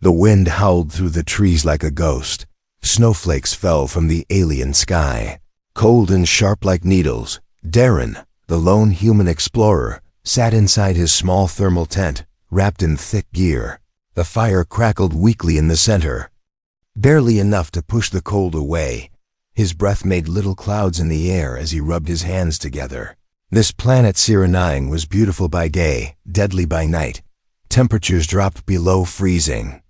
The wind howled through the trees like a ghost. Snowflakes fell from the alien sky. Cold and sharp like needles, Darren, the lone human explorer, sat inside his small thermal tent, wrapped in thick gear. The fire crackled weakly in the center, barely enough to push the cold away. His breath made little clouds in the air as he rubbed his hands together. This planet Sira-9 was beautiful by day, deadly by night. Temperatures dropped below freezing,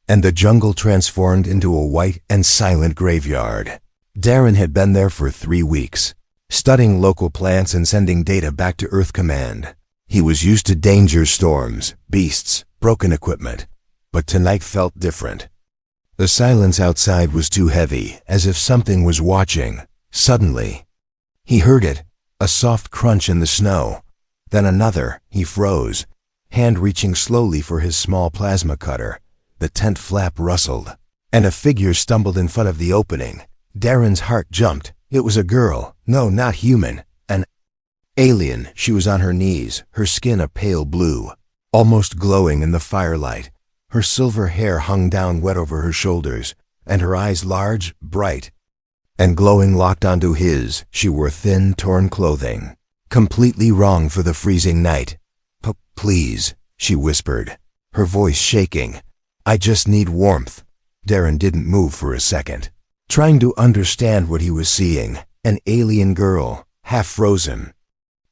and the jungle transformed into a white and silent graveyard. Darren had been there for 3 weeks, studying local plants and sending data back to Earth Command. He was used to danger, storms, beasts, broken equipment, but tonight felt different. The silence outside was too heavy, as if something was watching. Suddenly, he heard it, a soft crunch in the snow. Then another. He froze, hand reaching slowly for his small plasma cutter. The tent flap rustled, and a figure stumbled in front of the opening. Darren's heart jumped. It was a girl. No, not human. An alien. She was on her knees, her skin a pale blue, almost glowing in the firelight. Her silver hair hung down wet over her shoulders, and her eyes large, bright, and glowing locked onto his. She wore thin, torn clothing, completely wrong for the freezing night. Please, she whispered, her voice shaking. I just need warmth. Darren didn't move for a second, trying to understand what he was seeing. An alien girl, half frozen,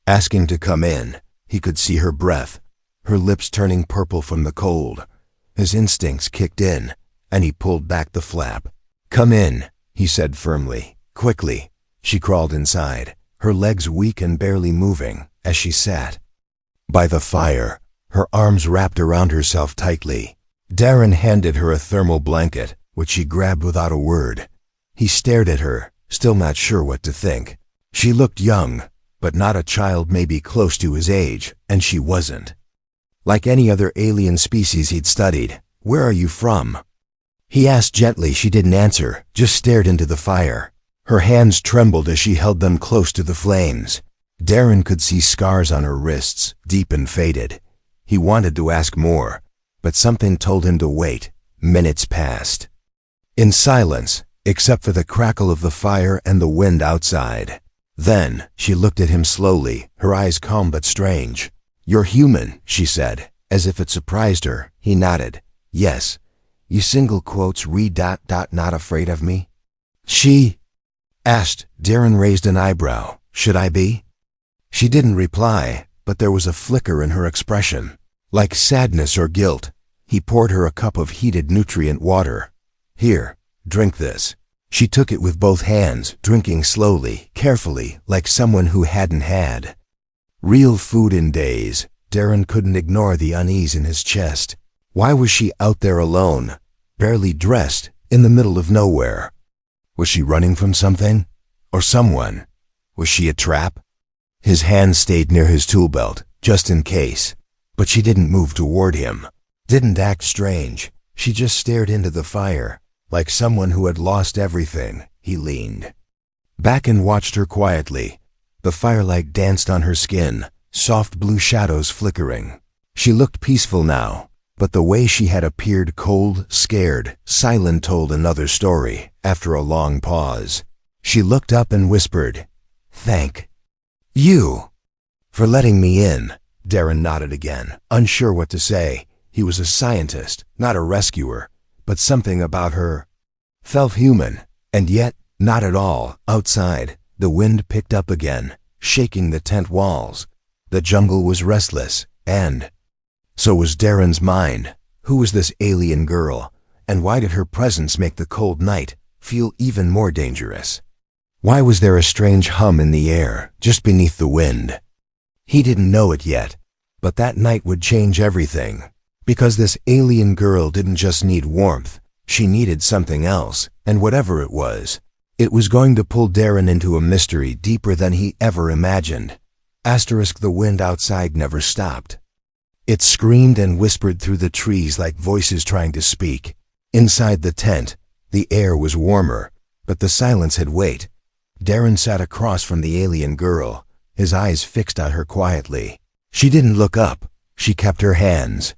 asking to come in. He could see her breath, her lips turning purple from the cold. His instincts kicked in, and he pulled back the flap. Come in, he said firmly. Quickly, she crawled inside, her legs weak and barely moving, as she sat by the fire, her arms wrapped around herself tightly. Darren handed her a thermal blanket, which she grabbed without a word. He stared at her, still not sure what to think. She looked young, but not a child, maybe close to his age, and she wasn't like any other alien species he'd studied. Where are you from? He asked gently. She didn't answer, just stared into the fire. Her hands trembled as she held them close to the flames. Darren could see scars on her wrists, deep and faded. He wanted to ask more, but something told him to wait. Minutes passed, in silence, except for the crackle of the fire and the wind outside. Then, she looked at him slowly, her eyes calm but strange. You're human, she said, as if it surprised her. He nodded. Yes. You single quotes not afraid of me? She asked. Darren raised an eyebrow. Should I be? She didn't reply, but there was a flicker in her expression, like sadness or guilt. He poured her a cup of heated nutrient water. Here, drink this. She took it with both hands, drinking slowly, carefully, like someone who hadn't had real food in days. Darren couldn't ignore the unease in his chest. Why was she out there alone, barely dressed, in the middle of nowhere? Was she running from something? Or someone? Was she a trap? His hand stayed near his tool belt, just in case. But she didn't move toward him, didn't act strange. She just stared into the fire, like someone who had lost everything. He leaned back and watched her quietly. The firelight danced on her skin, soft blue shadows flickering. She looked peaceful now, but the way she had appeared, cold, scared, silent, told another story. After a long pause, she looked up and whispered, Thank you for letting me in. Darren nodded again, unsure what to say. He was a scientist, not a rescuer, but something about her felt human, and yet not at all. Outside, the wind picked up again, shaking the tent walls. The jungle was restless, and so was Darren's mind. Who was this alien girl, and why did her presence make the cold night feel even more dangerous? Why was there a strange hum in the air, just beneath the wind? He didn't know it yet, but that night would change everything. Because this alien girl didn't just need warmth, she needed something else, and whatever it was going to pull Darren into a mystery deeper than he ever imagined. The wind outside never stopped. It screamed and whispered through the trees like voices trying to speak. Inside the tent, the air was warmer, but the silence had weight. Darren sat across from the alien girl, his eyes fixed on her quietly. She didn't look up. She kept her hands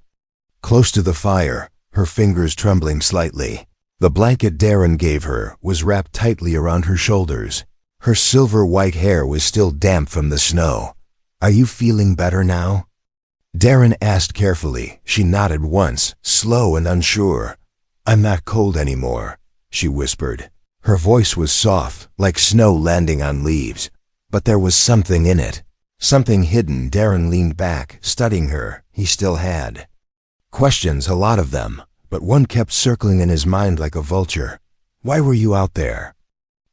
close to the fire, her fingers trembling slightly. The blanket Darren gave her was wrapped tightly around her shoulders. Her silver-white hair was still damp from the snow. "Are you feeling better now?" Darren asked carefully. She nodded once, slow and unsure. "I'm not cold anymore," she whispered. Her voice was soft, like snow landing on leaves. But there was something in it. Something hidden. Darren leaned back, studying her. He still had questions, a lot of them, but one kept circling in his mind like a vulture. "Why were you out there?"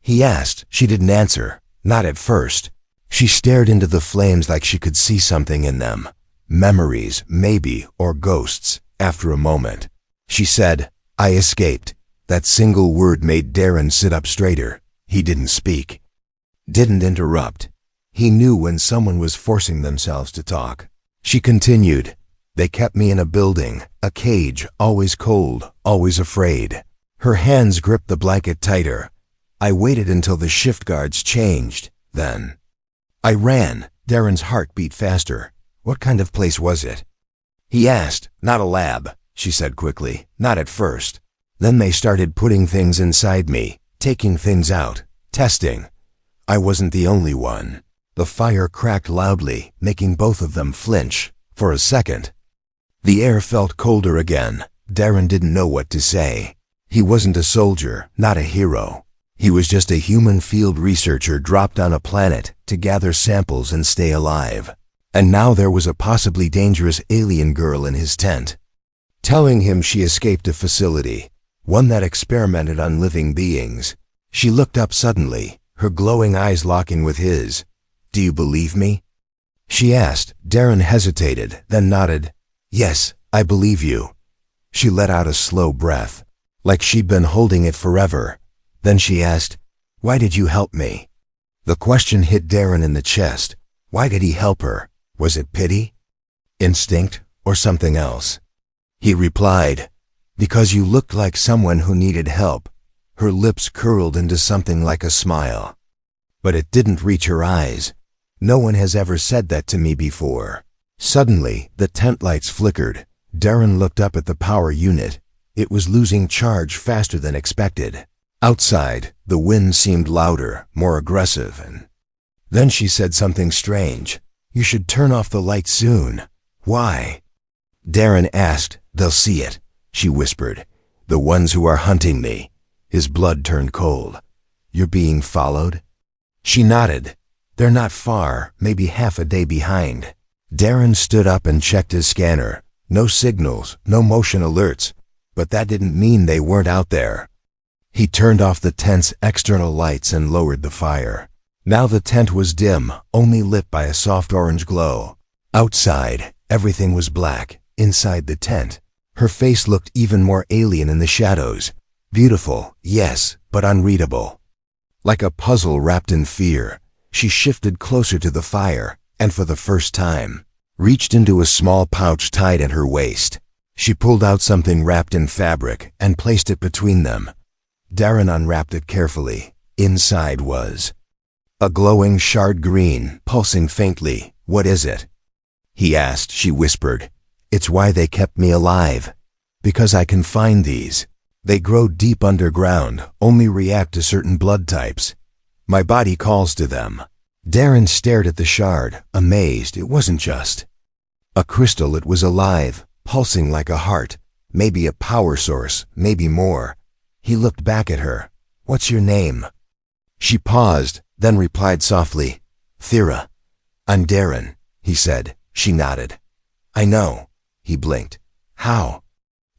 he asked. She didn't answer, not at first. She stared into the flames like she could see something in them. Memories, maybe, or ghosts. After a moment, she said, "I escaped." That single word made Darren sit up straighter. He didn't speak, didn't interrupt. He knew when someone was forcing themselves to talk. She continued, "They kept me in a building, a cage, always cold, always afraid." Her hands gripped the blanket tighter. "I waited until the shift guards changed. Then I ran." Darren's heart beat faster. "What kind of place was it?" he asked. "Not a lab," she said quickly. "Not at first. Then they started putting things inside me, taking things out, testing. I wasn't the only one." The fire cracked loudly, making both of them flinch. For a second, the air felt colder again. Darren didn't know what to say. He wasn't a soldier, not a hero. He was just a human field researcher dropped on a planet to gather samples and stay alive. And now there was a possibly dangerous alien girl in his tent, telling him she escaped a facility, one that experimented on living beings. She looked up suddenly, her glowing eyes locking with his. "Do you believe me?" she asked. Darren hesitated, then nodded. "Yes, I believe you." She let out a slow breath, like she'd been holding it forever. Then she asked, "Why did you help me?" The question hit Darren in the chest. Why did he help her? Was it pity, instinct, or something else? He replied, "Because you looked like someone who needed help." Her lips curled into something like a smile, but it didn't reach her eyes. "No one has ever said that to me before." Suddenly, the tent lights flickered. Darren looked up at the power unit. It was losing charge faster than expected. Outside, the wind seemed louder, more aggressive, and then she said something strange. "You should turn off the lights soon." "Why?" Darren asked. "They'll see it," she whispered. "The ones who are hunting me." His blood turned cold. "You're being followed?" She nodded. "They're not far, maybe half a day behind." Darren stood up and checked his scanner. No signals, no motion alerts, but that didn't mean they weren't out there. He turned off the tent's external lights and lowered the fire. Now the tent was dim, only lit by a soft orange glow. Outside, everything was black. Inside the tent, her face looked even more alien in the shadows. Beautiful, yes, but unreadable. Like a puzzle wrapped in fear. She shifted closer to the fire, and for the first time, reached into a small pouch tied at her waist. She pulled out something wrapped in fabric and placed it between them. Darren unwrapped it carefully. Inside was a glowing shard green, pulsing faintly. "What is it?" he asked. She whispered, "It's why they kept me alive. Because I can find these. They grow deep underground, only react to certain blood types. My body calls to them." Darren stared at the shard, amazed. It wasn't just a crystal, it was alive, pulsing like a heart. Maybe a power source, maybe more. He looked back at her. "What's your name?" She paused, then replied softly, "Thera." "I'm Darren," he said. She nodded. "I know." He blinked. "How?"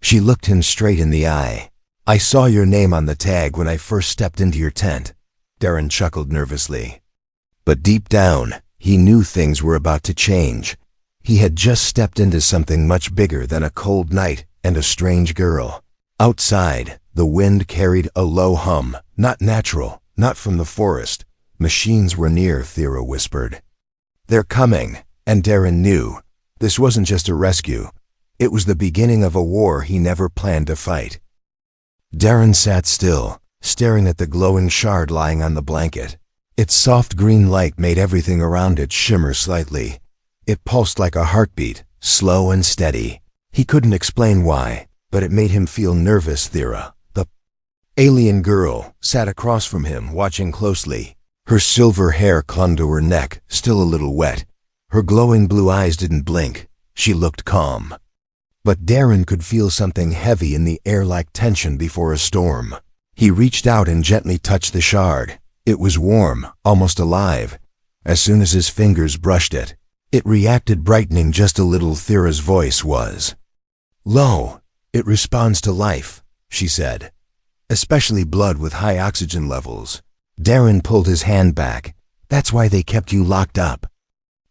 She looked him straight in the eye. "I saw your name on the tag when I first stepped into your tent." Darren chuckled nervously. But deep down, he knew things were about to change. He had just stepped into something much bigger than a cold night and a strange girl. Outside, the wind carried a low hum, not natural, not from the forest. Machines were near, Thera whispered. "They're coming," and Darren knew. This wasn't just a rescue. It was the beginning of a war he never planned to fight. Darren sat still, staring at the glowing shard lying on the blanket. Its soft green light made everything around it shimmer slightly. It pulsed like a heartbeat, slow and steady. He couldn't explain why, but it made him feel nervous. Thera, the alien girl, sat across from him, watching closely. Her silver hair clung to her neck, still a little wet. Her glowing blue eyes didn't blink. She looked calm. But Darren could feel something heavy in the air, like tension before a storm. He reached out and gently touched the shard. It was warm, almost alive. As soon as his fingers brushed it, it reacted, brightening just a little. Thera's voice was low. "It responds to life," she said, "especially blood with high oxygen levels." Darren pulled his hand back. "That's why they kept you locked up?"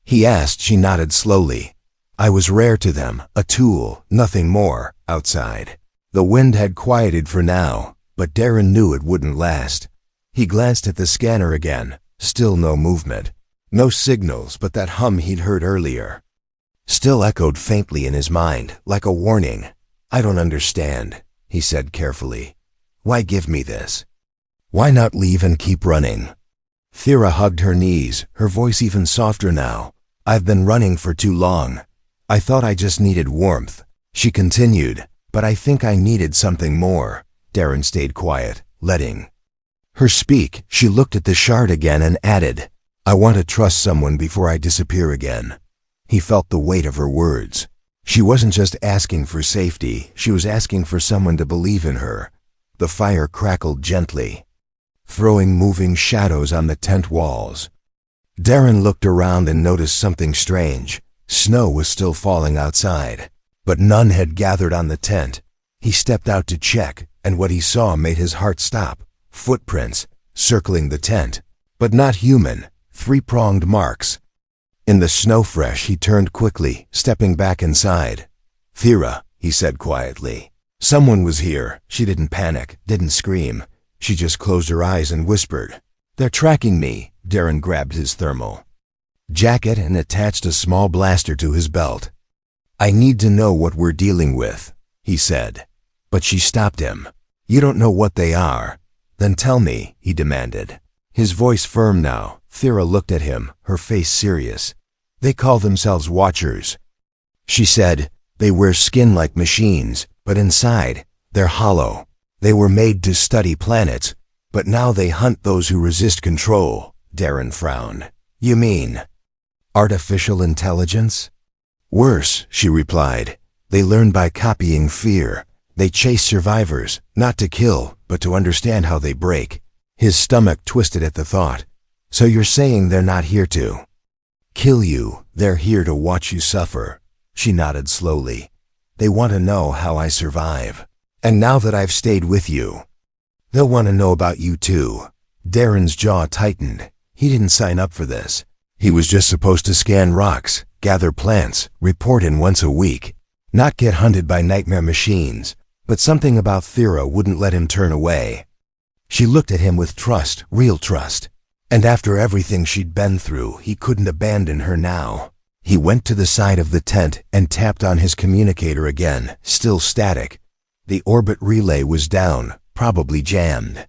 he asked. She nodded slowly. "I was rare to them, a tool, nothing more." Outside, the wind had quieted for now, but Darren knew it wouldn't last. He glanced at the scanner again. Still no movement. No signals, but that hum he'd heard earlier still echoed faintly in his mind, like a warning. "I don't understand," he said carefully. "Why give me this? Why not leave and keep running?" Thera hugged her knees, her voice even softer now. "I've been running for too long. I thought I just needed warmth," she continued, "but I think I needed something more." Darren stayed quiet, letting her speak. She looked at the shard again and added, "I want to trust someone before I disappear again." He felt the weight of her words. She wasn't just asking for safety, she was asking for someone to believe in her. The fire crackled gently, throwing moving shadows on the tent walls. Darren looked around and noticed something strange. Snow was still falling outside, but none had gathered on the tent. He stepped out to check, and what he saw made his heart stop. Footprints, circling the tent, but not human, three-pronged marks. In the snow fresh, he turned quickly, stepping back inside. "Thera," he said quietly. "Someone was here." She didn't panic, didn't scream. She just closed her eyes and whispered, "They're tracking me." Darren grabbed his thermal jacket and attached a small blaster to his belt. "I need to know what we're dealing with," he said. But she stopped him. "You don't know what they are? Then tell me," he demanded. His voice firm now. Thera looked at him, her face serious. "They call themselves Watchers," she said. "They wear skin like machines, but inside, they're hollow. They were made to study planets, but now they hunt those who resist control." Darren frowned. "You mean artificial intelligence?" "Worse," she replied. "They learn by copying fear. They chase survivors, not to kill, but to understand how they break." His stomach twisted at the thought. "So you're saying they're not here to kill you, they're here to watch you suffer?" She nodded slowly. "They want to know how I survive. And now that I've stayed with you, they'll want to know about you too." Darren's jaw tightened. He didn't sign up for this. He was just supposed to scan rocks, gather plants, report in once a week, not get hunted by nightmare machines. But something about Thera wouldn't let him turn away. She looked at him with trust, real trust. And after everything she'd been through, he couldn't abandon her now. He went to the side of the tent and tapped on his communicator again, still static. The orbit relay was down, probably jammed.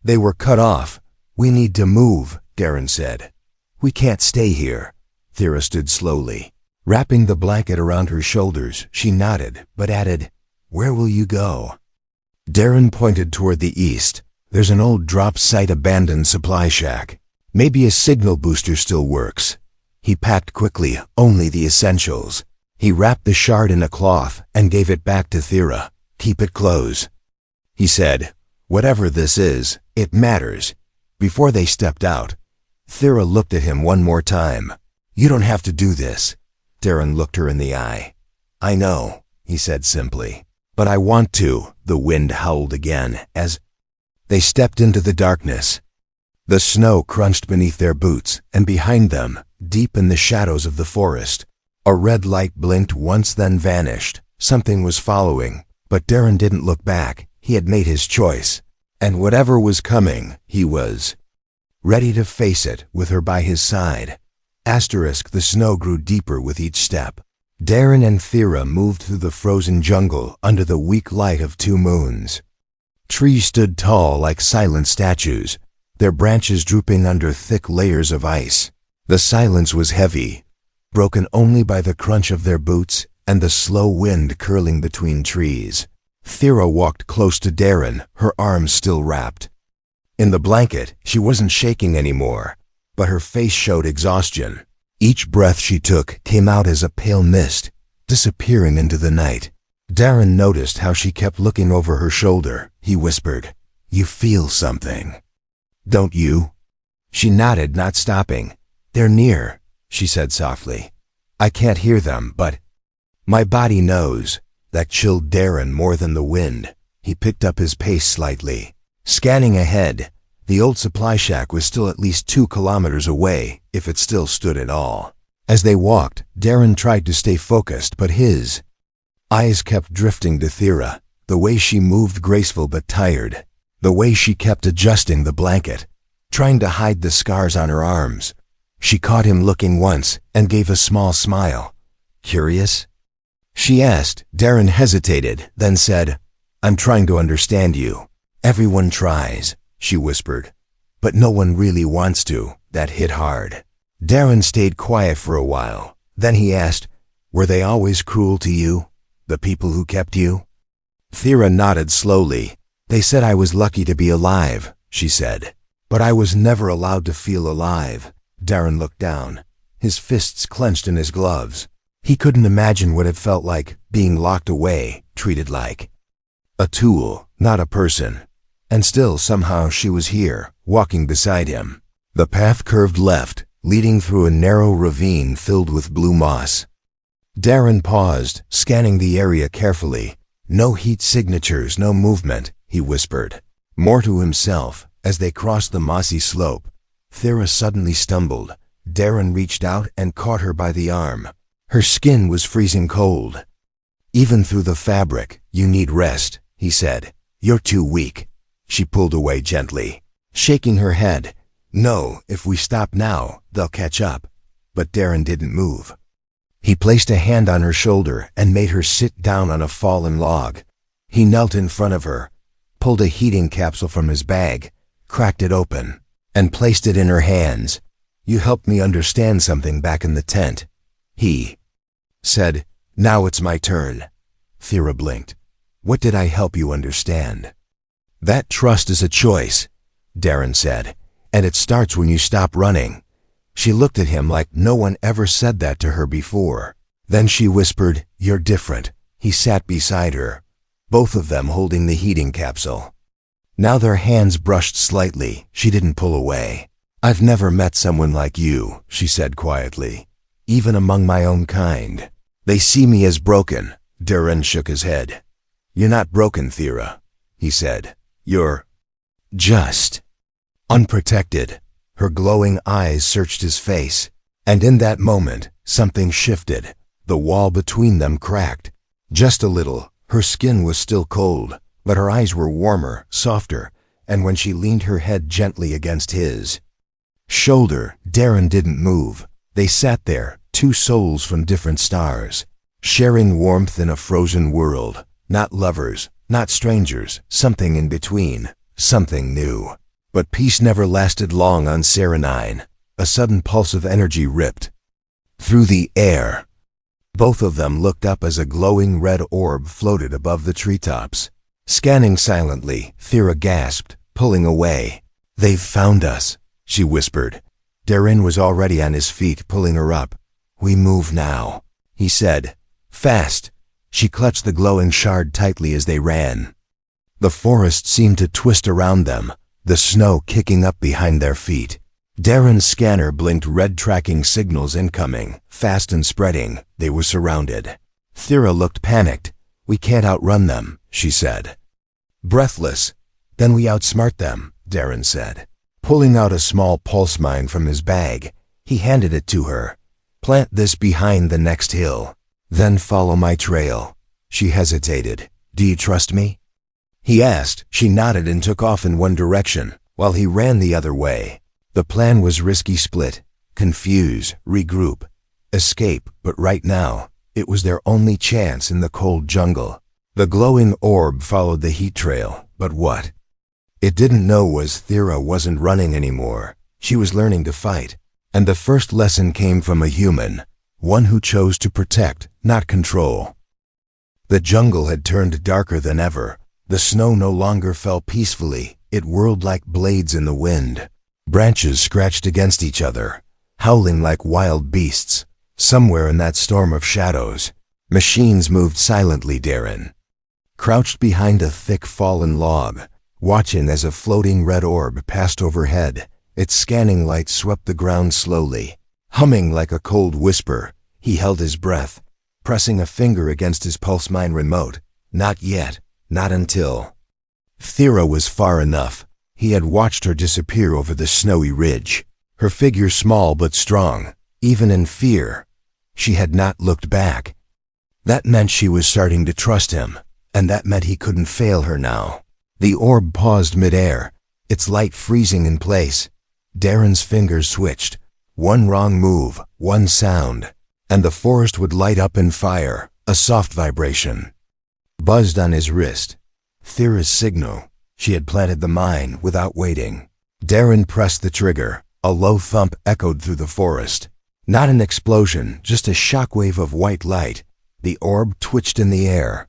"They were cut off. We need to move," Darren said. "We can't stay here." Thera stood slowly, wrapping the blanket around her shoulders. She nodded, but added, "Where will you go?" Darren pointed toward the east. "There's an old drop site abandoned supply shack. Maybe a signal booster still works." He packed quickly, only the essentials. He wrapped the shard in a cloth and gave it back to Thera. "Keep it close," he said. "Whatever this is, it matters." Before they stepped out, Thera looked at him one more time. "You don't have to do this." Darren looked her in the eye. "I know," he said simply. "But I want to." The wind howled again as they stepped into the darkness. The snow crunched beneath their boots, and behind them, deep in the shadows of the forest, a red light blinked once, then vanished. Something was following, but Darren didn't look back. He had made his choice. And whatever was coming, he was ready to face it, with her by his side. The snow grew deeper with each step. Darren and Thera moved through the frozen jungle under the weak light of two moons. Trees stood tall like silent statues, their branches drooping under thick layers of ice. The silence was heavy, broken only by the crunch of their boots and the slow wind curling between trees. Thera walked close to Darren, her arms still wrapped. In the blanket, she wasn't shaking anymore, but her face showed exhaustion. Each breath she took came out as a pale mist, disappearing into the night. Darren noticed how she kept looking over her shoulder. He whispered, "You feel something, don't you?" She nodded, not stopping. "They're near," she said softly. "I can't hear them, but my body knows." That chilled Darren more than the wind. He picked up his pace slightly. Scanning ahead, the old supply shack was still at least 2 kilometers away, if it still stood at all. As they walked, Darren tried to stay focused, but his eyes kept drifting to Thera, the way she moved graceful but tired, the way she kept adjusting the blanket, trying to hide the scars on her arms. She caught him looking once and gave a small smile. "Curious?" she asked. Darren hesitated, then said, "I'm trying to understand you." "Everyone tries," she whispered, "but no one really wants to." That hit hard. Darren stayed quiet for a while. Then he asked, "Were they always cruel to you, the people who kept you?" Thera nodded slowly. "They said I was lucky to be alive," she said, "but I was never allowed to feel alive." Darren looked down, his fists clenched in his gloves. He couldn't imagine what it felt like, being locked away, treated like a tool, not a person. And still, somehow, she was here, walking beside him. The path curved left, leading through a narrow ravine filled with blue moss. Darren paused, scanning the area carefully. "No heat signatures, no movement," he whispered, more to himself. As they crossed the mossy slope, Thera suddenly stumbled. Darren reached out and caught her by the arm. Her skin was freezing cold. "Even through the fabric, you need rest," he said. "You're too weak." She pulled away gently, shaking her head. "No, if we stop now, they'll catch up." But Darren didn't move. He placed a hand on her shoulder and made her sit down on a fallen log. He knelt in front of her, pulled a heating capsule from his bag, cracked it open, and placed it in her hands. "You helped me understand something back in the tent," he said. "Now it's my turn." Thera blinked. "What did I help you understand?" "That trust is a choice," Darren said, "and it starts when you stop running." She looked at him like no one ever said that to her before. Then she whispered, "You're different." He sat beside her, both of them holding the heating capsule. Now their hands brushed slightly. She didn't pull away. "I've never met someone like you," she said quietly. "Even among my own kind. They see me as broken." Darren shook his head. "You're not broken, Thera," he said. "You're just unprotected." Her glowing eyes searched his face, and in that moment, something shifted. The wall between them cracked. Just a little. Her skin was still cold, but her eyes were warmer, softer, and when she leaned her head gently against his shoulder, Darren didn't move. They sat there, 2 souls from different stars, sharing warmth in a frozen world. Not lovers, not strangers, something in between, something new. But peace never lasted long on Serenine. A sudden pulse of energy ripped through the air. Both of them looked up as a glowing red orb floated above the treetops. Scanning silently, Thera gasped, pulling away. "They've found us," she whispered. Darren was already on his feet, pulling her up. "We move now," he said. "Fast." She clutched the glowing shard tightly as they ran. The forest seemed to twist around them, the snow kicking up behind their feet. Darren's scanner blinked red tracking signals incoming, fast and spreading. They were surrounded. Thera looked panicked. "We can't outrun them," she said. Breathless. "Then we outsmart them," Darren said. Pulling out a small pulse mine from his bag, he handed it to her. "Plant this behind the next hill. Then follow my trail." She hesitated. "Do you trust me?" he asked. She nodded and took off in one direction, while he ran the other way. The plan was risky: split, confuse, regroup, escape, but right now, it was their only chance in the cold jungle. The glowing orb followed the heat trail, but what it didn't know was Thera wasn't running anymore. She was learning to fight, and the first lesson came from a human, one who chose to protect, not control. The jungle had turned darker than ever. The snow no longer fell peacefully. It whirled like blades in the wind. Branches scratched against each other, howling like wild beasts. Somewhere in that storm of shadows, machines moved silently. Darren crouched behind a thick fallen log, watching as a floating red orb passed overhead. Its scanning light swept the ground slowly. Humming like a cold whisper, he held his breath, pressing a finger against his pulse mine remote. Not yet, not until. Thera was far enough. He had watched her disappear over the snowy ridge, her figure small but strong, even in fear. She had not looked back. That meant she was starting to trust him, and that meant he couldn't fail her now. The orb paused midair, its light freezing in place. Darren's fingers switched. One wrong move, one sound, and the forest would light up in fire. A soft vibration buzzed on his wrist. Thera's signal. She had planted the mine without waiting. Darren pressed the trigger. A low thump echoed through the forest. Not an explosion, just a shockwave of white light. The orb twitched in the air,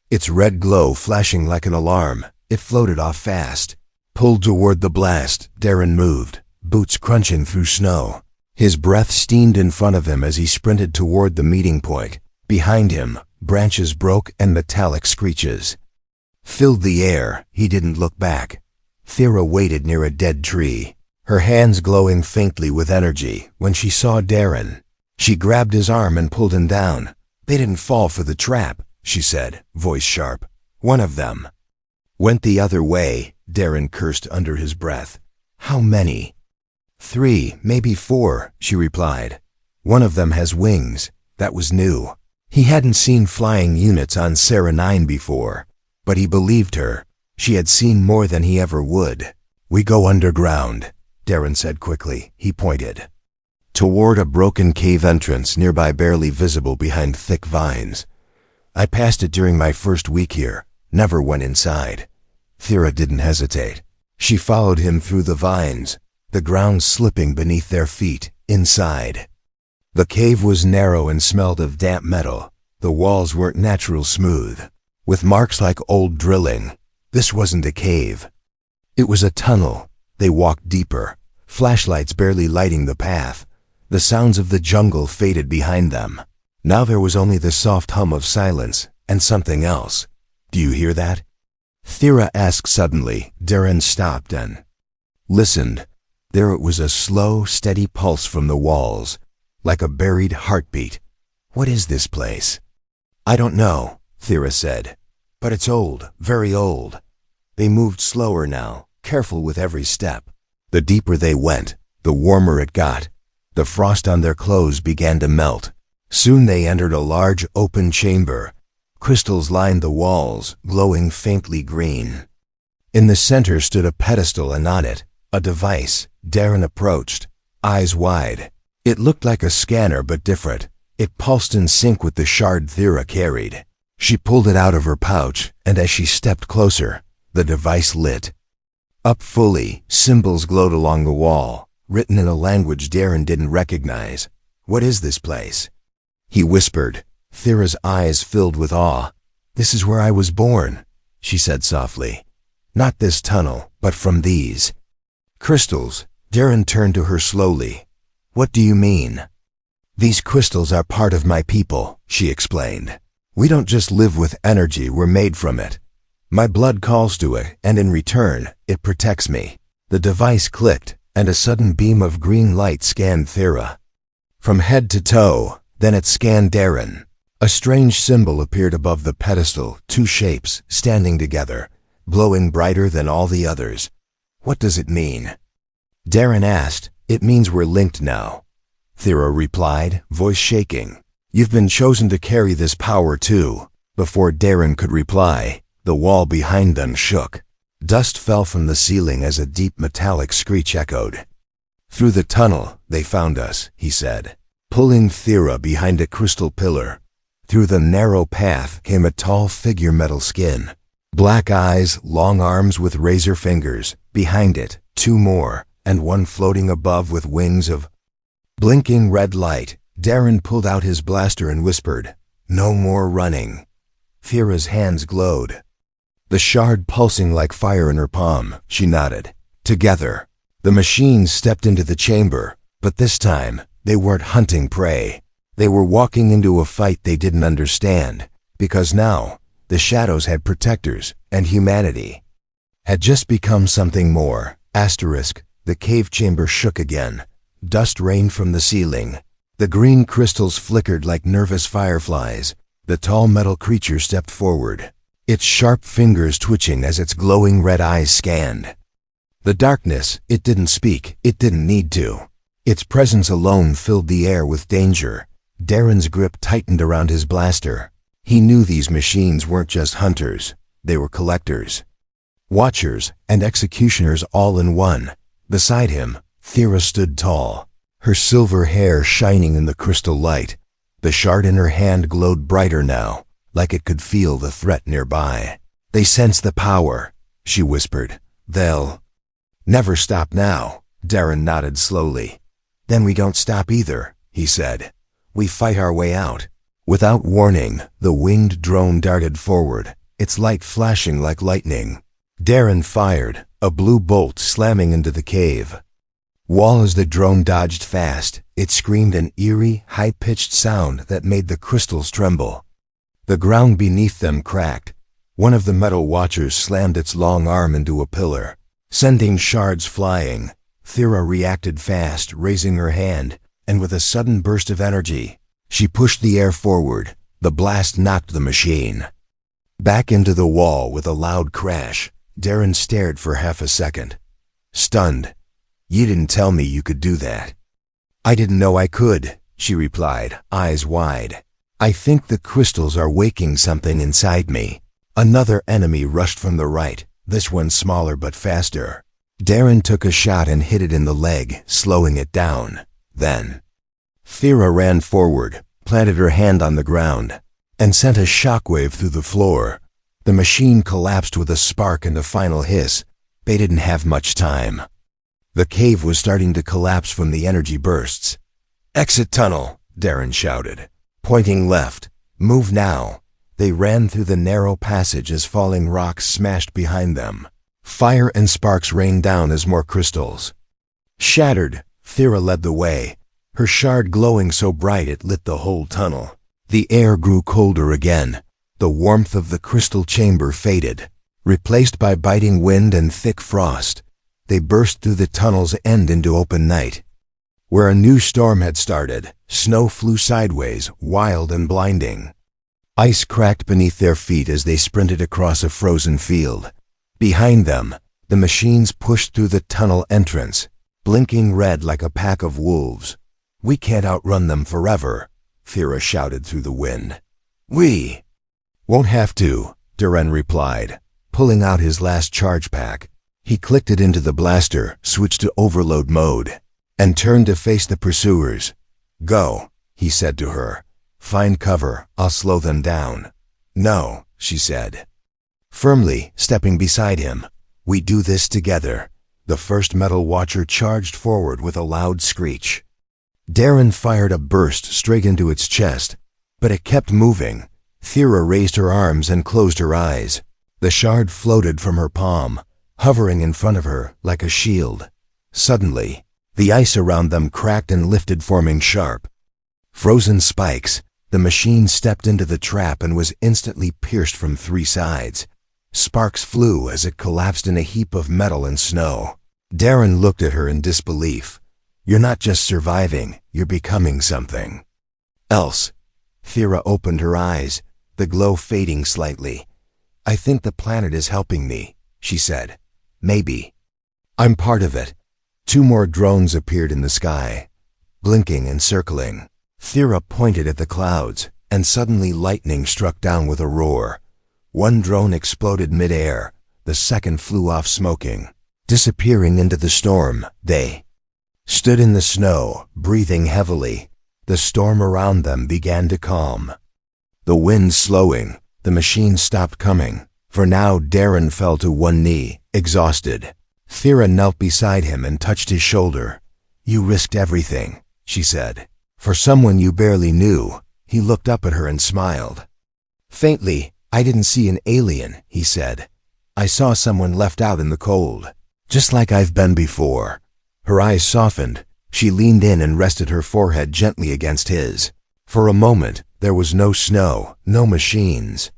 its red glow flashing like an alarm. It floated off fast. Pulled toward the blast, Darren moved, boots crunching through snow. His breath steamed in front of him as he sprinted toward the meeting point. Behind him, branches broke and metallic screeches filled the air. He didn't look back. Thera waited near a dead tree, her hands glowing faintly with energy. When she saw Darren, she grabbed his arm and pulled him down. They didn't fall for the trap, she said, voice sharp. One of them went the other way. Darren cursed under his breath. How many? 3, maybe 4, she replied. One of them has wings. That was new. He hadn't seen flying units on Sarah 9 before, but he believed her. She had seen more than he ever would. We go underground, Darren said quickly. He pointed toward a broken cave entrance nearby, barely visible behind thick vines. I passed it during my first week here. Never went inside. Thera didn't hesitate. She followed him through the vines, the ground slipping beneath their feet. Inside, the cave was narrow and smelled of damp metal. The walls weren't natural smooth, with marks like old drilling. This wasn't a cave. It was a tunnel. They walked deeper, flashlights barely lighting the path. The sounds of the jungle faded behind them. Now there was only the soft hum of silence and something else. Do you hear that? Thera asked suddenly. Darren stopped and listened. There it was, a slow, steady pulse from the walls, like a buried heartbeat. What is this place? I don't know, Thera said, but it's old, very old. They moved slower now, careful with every step. The deeper they went, the warmer it got. The frost on their clothes began to melt. Soon they entered a large open chamber. Crystals lined the walls, glowing faintly green. In the center stood a pedestal, and on it, a device. Darren approached, eyes wide. It looked like a scanner, but different. It pulsed in sync with the shard Thera carried. She pulled it out of her pouch, and as she stepped closer, the device lit up fully. Symbols glowed along the wall, written in a language Darren didn't recognize. What is this place? He whispered. Thera's eyes filled with awe. This is where I was born, she said softly. Not this tunnel, but from these crystals. Darren turned to her slowly. What do you mean? These crystals are part of my people, she explained. We don't just live with energy, we're made from it. My blood calls to it, and in return, it protects me. The device clicked, and a sudden beam of green light scanned Thera from head to toe. Then it scanned Darren. A strange symbol appeared above the pedestal, 2 shapes standing together, glowing brighter than all the others. What does it mean? Darren asked. It means we're linked now, Thera replied, voice shaking. You've been chosen to carry this power too. Before Darren could reply, the wall behind them shook. Dust fell from the ceiling as a deep metallic screech echoed. Through the tunnel, they found us, he said, pulling Thera behind a crystal pillar. Through the narrow path came a tall figure, metal skin, black eyes, long arms with razor fingers. Behind it, 2 more, and one floating above with wings of blinking red light. Darren pulled out his blaster and whispered, "No more running." Thera's hands glowed, the shard pulsing like fire in her palm. She nodded. Together, the machines stepped into the chamber, but this time, they weren't hunting prey. They were walking into a fight they didn't understand, because now, the shadows had protectors, and humanity had just become something more. The cave chamber shook again. Dust rained from the ceiling. The green crystals flickered like nervous fireflies. The tall metal creature stepped forward, its sharp fingers twitching as its glowing red eyes scanned the darkness. It didn't speak, it didn't need to. Its presence alone filled the air with danger. Darren's grip tightened around his blaster. He knew these machines weren't just hunters, they were collectors, watchers, and executioners all in one. Beside him, Thera stood tall, her silver hair shining in the crystal light. The shard in her hand glowed brighter now, like it could feel the threat nearby. "They sense the power," she whispered. "They'll never stop now." Darren nodded slowly. "Then we don't stop either," he said. "We fight our way out." Without warning, the winged drone darted forward, its light flashing like lightning. Darren fired, a blue bolt slamming into the cave wall. As the drone dodged fast, it screamed an eerie, high-pitched sound that made the crystals tremble. The ground beneath them cracked. One of the metal watchers slammed its long arm into a pillar, sending shards flying. Thera reacted fast, raising her hand, and with a sudden burst of energy, she pushed the air forward. The blast knocked the machine back into the wall with a loud crash. Darren stared for half a second, stunned. "You didn't tell me you could do that." "I didn't know I could," she replied, eyes wide. "I think the crystals are waking something inside me." Another enemy rushed from the right, this one smaller but faster. Darren took a shot and hit it in the leg, slowing it down. Then Thera ran forward, planted her hand on the ground, and sent a shockwave through the floor. The machine collapsed with a spark and a final hiss. They didn't have much time. The cave was starting to collapse from the energy bursts. "Exit tunnel," Darren shouted, pointing left. "Move now." They ran through the narrow passage as falling rocks smashed behind them. Fire and sparks rained down as more crystals shattered. Thera led the way, her shard glowing so bright it lit the whole tunnel. The air grew colder again. The warmth of the crystal chamber faded, replaced by biting wind and thick frost. They burst through the tunnel's end into open night. Where a new storm had started, snow flew sideways, wild and blinding. Ice cracked beneath their feet as they sprinted across a frozen field. Behind them, the machines pushed through the tunnel entrance, blinking red like a pack of wolves. "We can't outrun them forever," Thera shouted through the wind. "We won't have to," Darren replied, pulling out his last charge pack. He clicked it into the blaster, switched to overload mode, and turned to face the pursuers. "Go," he said to her. "Find cover, I'll slow them down." "No," she said, firmly, stepping beside him. "We do this together." The first metal watcher charged forward with a loud screech. Darren fired a burst straight into its chest, but it kept moving. Thera raised her arms and closed her eyes. The shard floated from her palm, hovering in front of her like a shield. Suddenly, the ice around them cracked and lifted, forming sharp, frozen spikes. The machine stepped into the trap and was instantly pierced from 3 sides. Sparks flew as it collapsed in a heap of metal and snow. Darren looked at her in disbelief. "You're not just surviving, you're becoming something else." Thera opened her eyes, the glow fading slightly. "I think the planet is helping me," she said. "Maybe I'm part of it." 2 more drones appeared in the sky, blinking and circling. Thera pointed at the clouds, and suddenly lightning struck down with a roar. One drone exploded mid-air, the second flew off smoking, disappearing into the storm. They stood in the snow, breathing heavily. The storm around them began to calm. The wind slowing, the machine stopped coming. For now, Darren fell to one knee, exhausted. Thera knelt beside him and touched his shoulder. "You risked everything," she said. "For someone you barely knew." He looked up at her and smiled. "Faintly, I didn't see an alien, he said. I saw someone left out in the cold, just like I've been before. Her eyes softened. She leaned in and rested her forehead gently against his. For a moment, there was no snow, no machines,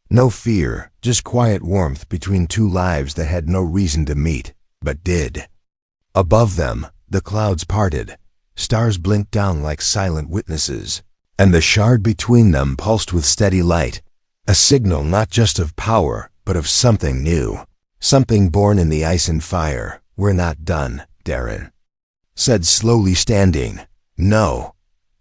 no fear, just quiet warmth between two lives that had no reason to meet, but did. Above them, the clouds parted. Stars blinked down like silent witnesses, and the shard between them pulsed with steady light, a signal not just of power, but of something new, something born in the ice and fire. We're not done, Darren said, slowly standing. No,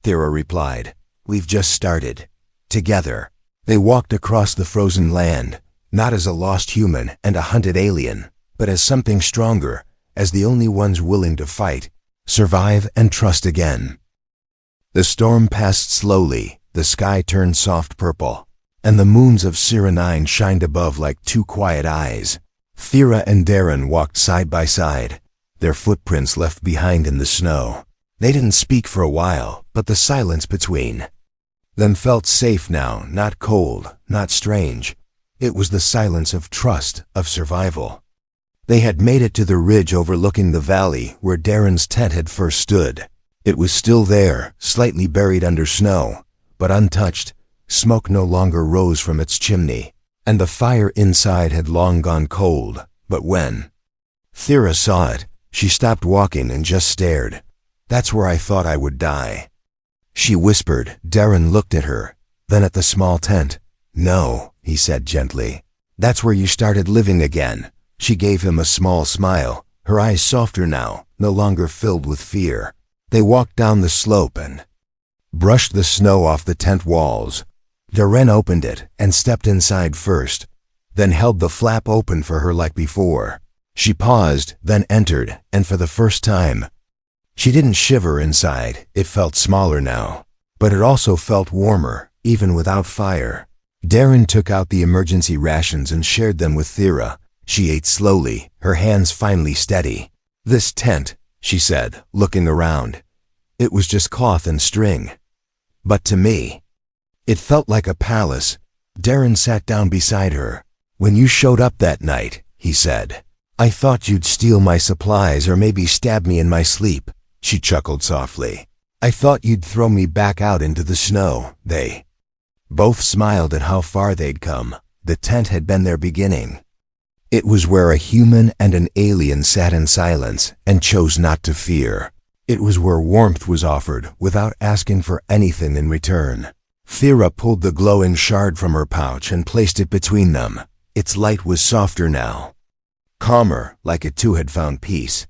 Thera replied. We've just started. Together. They walked across the frozen land, not as a lost human and a hunted alien, but as something stronger, as the only ones willing to fight, survive, and trust again. The storm passed slowly, the sky turned soft purple, and the moons of Sierra 9 shined above like two quiet eyes. Thera and Darren walked side by side, their footprints left behind in the snow. They didn't speak for a while, but the silence between them felt safe now, not cold, not strange. It was the silence of trust, of survival. They had made it to the ridge overlooking the valley where Darren's tent had first stood. It was still there, slightly buried under snow, but untouched. Smoke no longer rose from its chimney, and the fire inside had long gone cold. But when Thera saw it, she stopped walking and just stared. That's where I thought I would die, she whispered. Darren looked at her, then at the small tent. No, he said gently. That's where you started living again. She gave him a small smile, her eyes softer now, no longer filled with fear. They walked down the slope and brushed the snow off the tent walls. Darren opened it and stepped inside first, then held the flap open for her like before. She paused, then entered, and for the first time, she didn't shiver inside. It felt smaller now, but it also felt warmer, even without fire. Darren took out the emergency rations and shared them with Thera. She ate slowly, her hands finally steady. This tent, she said, looking around. It was just cloth and string. But to me, it felt like a palace. Darren sat down beside her. When you showed up that night, he said, I thought you'd steal my supplies or maybe stab me in my sleep. She chuckled softly. I thought you'd throw me back out into the snow. They both smiled at how far they'd come. The tent had been their beginning. It was where a human and an alien sat in silence and chose not to fear. It was where warmth was offered without asking for anything in return. Thera pulled the glowing shard from her pouch and placed it between them. Its light was softer now, calmer, like it too had found peace.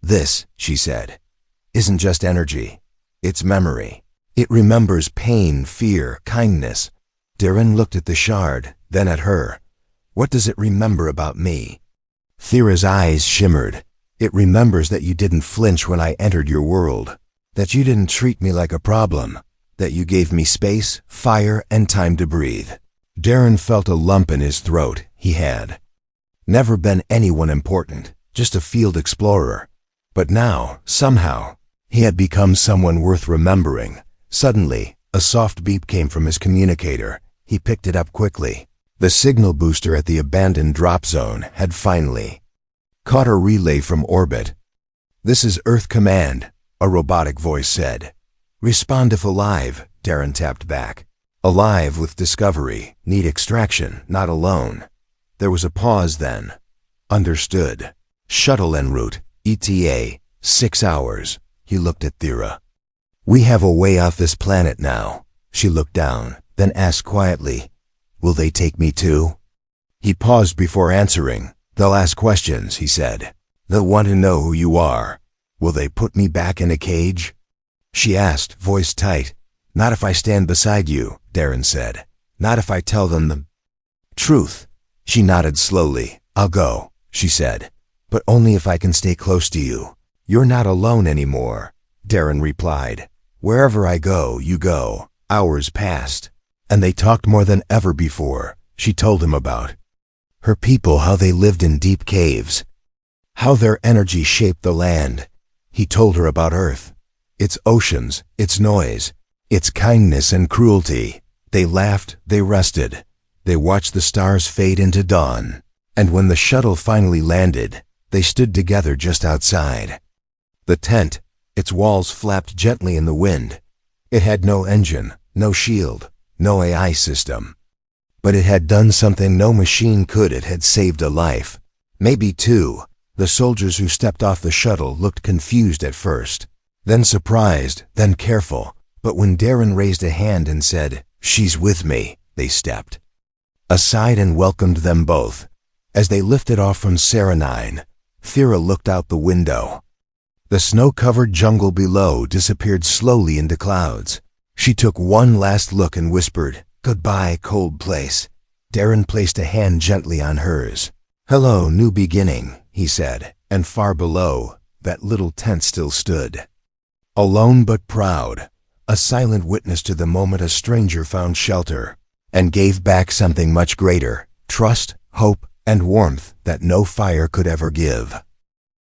This, she said, isn't just energy. It's memory. It remembers pain, fear, kindness. Darren looked at the shard, then at her. What does it remember about me? Thera's eyes shimmered. It remembers that you didn't flinch when I entered your world, that you didn't treat me like a problem, that you gave me space, fire, and time to breathe. Darren felt a lump in his throat. He had never been anyone important, just a field explorer. But now, somehow, he had become someone worth remembering. Suddenly, a soft beep came from his communicator. He picked it up quickly. The signal booster at the abandoned drop zone had finally caught a relay from orbit. This is Earth Command, a robotic voice said. Respond if alive, Darren tapped back. Alive with discovery, need extraction, not alone. There was a pause then. Understood. Shuttle en route, ETA, 6 hours. He looked at Thera. We have a way off this planet now. She looked down, then asked quietly, will they take me too? He paused before answering. They'll ask questions, he said. They'll want to know who you are. Will they put me back in a cage? She asked, voice tight. Not if I stand beside you, Darren said. Not if I tell them the truth. She nodded slowly. I'll go, she said. But only if I can stay close to you. You're not alone anymore, Darren replied. Wherever I go, you go. Hours passed, and they talked more than ever before. She told him about her people, how they lived in deep caves, how their energy shaped the land. He told her about Earth, its oceans, its noise, its kindness and cruelty. They laughed, they rested. They watched the stars fade into dawn, and when the shuttle finally landed, they stood together just outside. The tent, its walls flapped gently in the wind. It had no engine, no shield, no AI system. But it had done something no machine could. It had saved a life. Maybe two. The soldiers who stepped off the shuttle looked confused at first, then surprised, then careful. But when Darren raised a hand and said, "She's with me," they stepped aside and welcomed them both. As they lifted off from Serenine, Thera looked out the window. The snow-covered jungle below disappeared slowly into clouds. She took one last look and whispered, "Goodbye, cold place." Darren placed a hand gently on hers. "Hello, new beginning," he said, and far below, that little tent still stood. Alone but proud, a silent witness to the moment a stranger found shelter and gave back something much greater, trust, hope, and warmth that no fire could ever give.